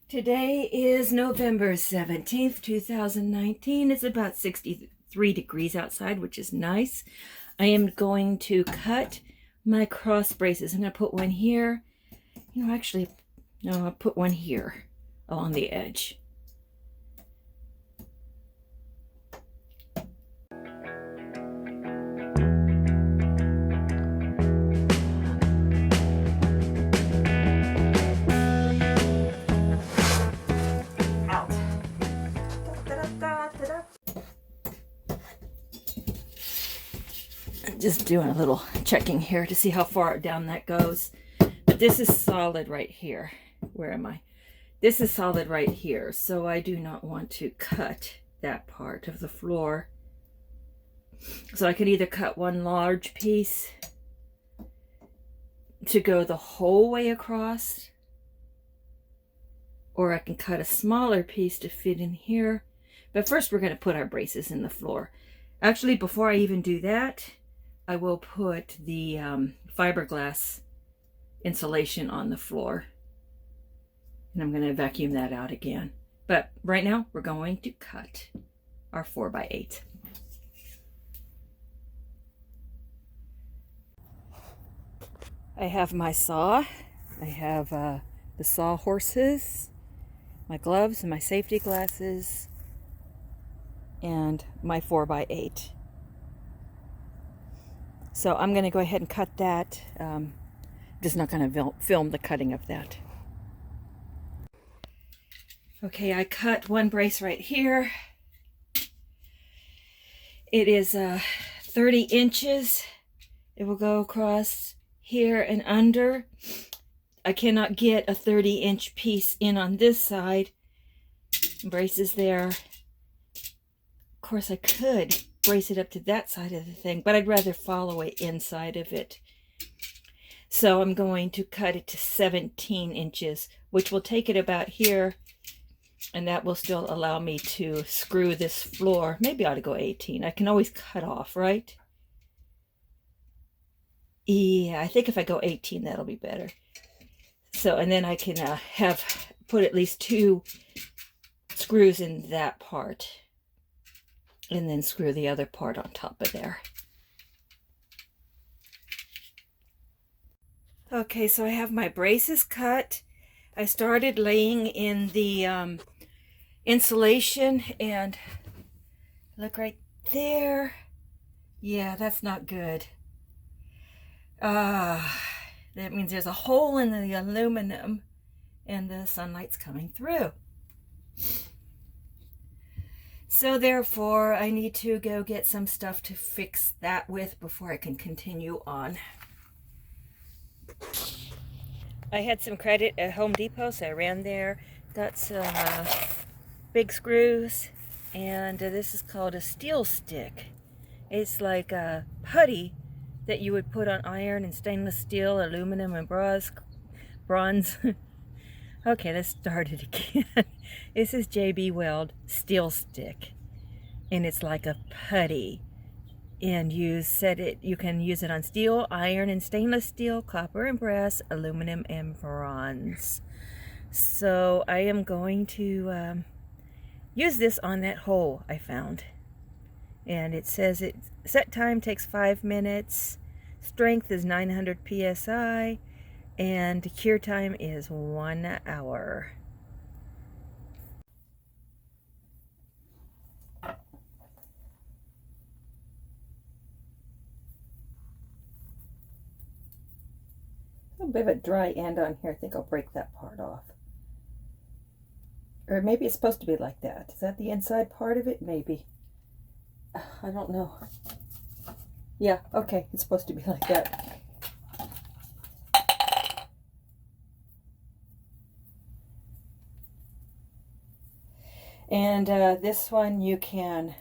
Today is November 17th, 2019. It's about 63 degrees outside, which is nice. I am going to cut my cross braces. I'm going to put one here. Actually, no, I'll put one here along the edge. Just doing a little checking here to see how far down that goes. But this is solid right here. Where am I? This is solid right here, so I do not want to cut that part of the floor. So I could either cut one large piece to go the whole way across, or I can cut a smaller piece to fit in here. But first we're going to put our braces in the floor. Actually, before I even do that, I will put the fiberglass insulation on the floor. And I'm going to vacuum that out again. But right now, we're going to cut our 4x8. I have my saw. I have the saw horses, my gloves and my safety glasses, and my 4x8. So I'm going to go ahead and cut that. I'm just not going to film the cutting of that. Okay, I cut one brace right here. It is 30 inches. It will go across here and under. I cannot get a 30-inch piece in on this side. Braces there. Of course, I could brace it up to that side of the thing, but I'd rather follow it inside of it. So I'm going to cut it to 17 inches, which will take it about here, and that will still allow me to screw this floor. Maybe I ought to go 18. I can always cut off, right? Yeah, I think if I go 18, that'll be better. So, and then I can put at least 2 screws in that part, and then screw the other part on top of there. Okay, so I have my braces cut. I started laying in the insulation, and look right there. Yeah, that's not good. That means there's a hole in the aluminum and the sunlight's coming through. So therefore, I need to go get some stuff to fix that with before I can continue on. I had some credit at Home Depot, so I ran there, got some big screws, and this is called a steel stick. It's like a putty that you would put on iron and stainless steel, aluminum, and bronze. Okay, let's start it again. This is JB Weld Steel Stick, and it's like a putty. And you can use it on steel, iron, and stainless steel, copper and brass, aluminum, and bronze. So I am going to use this on that hole I found. And it says set time takes 5 minutes, strength is 900 psi, and cure time is 1 hour. A bit of a dry end on here. I think I'll break that part off. Or maybe it's supposed to be like that. Is that the inside part of it? Maybe. I don't know. Yeah, okay. It's supposed to be like that. And this one you can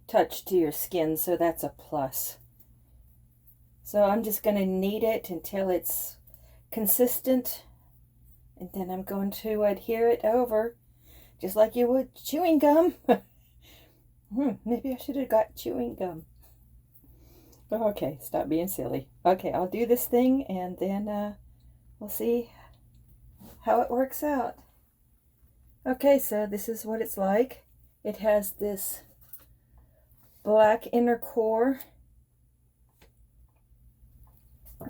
touch to your skin, so that's a plus. So I'm just going to knead it until it's consistent, and then I'm going to adhere it over just like you would chewing gum. Maybe I should have got chewing gum. Okay, stop being silly. Okay, I'll do this thing, and then we'll see how it works out. Okay, so this is what it's like. It has this black inner core,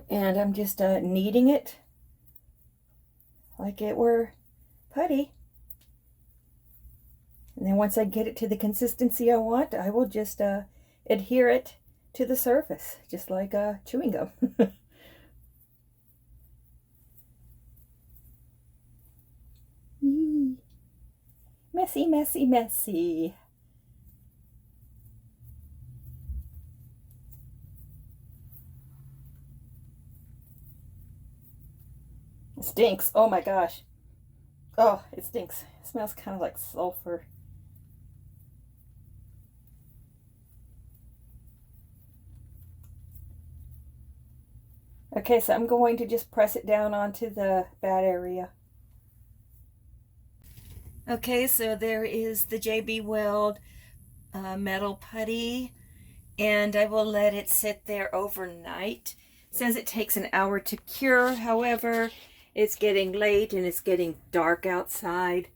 and I'm just kneading it like it were putty. And then once I get it to the consistency I want, I will just adhere it to the surface, just like chewing gum. Messy, messy, messy. It stinks. Oh my gosh. Oh, it stinks. It smells kind of like sulfur. Okay, so I'm going to just press it down onto the bad area. Okay, so there is the JB Weld metal putty, and I will let it sit there overnight. It says it takes an hour to cure. However, it's getting late and it's getting dark outside.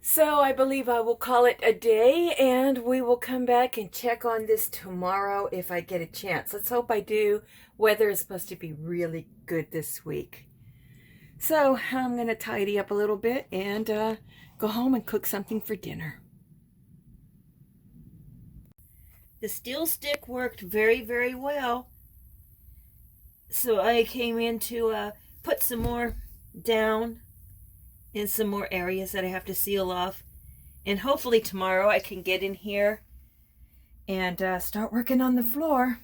So I believe I will call it a day, and we will come back and check on this tomorrow if I get a chance. Let's hope I do. Weather is supposed to be really good this week. So I'm going to tidy up a little bit and go home and cook something for dinner. The steel stick worked very, very well. So I came in to put some more down in some more areas that I have to seal off. And hopefully tomorrow I can get in here and start working on the floor.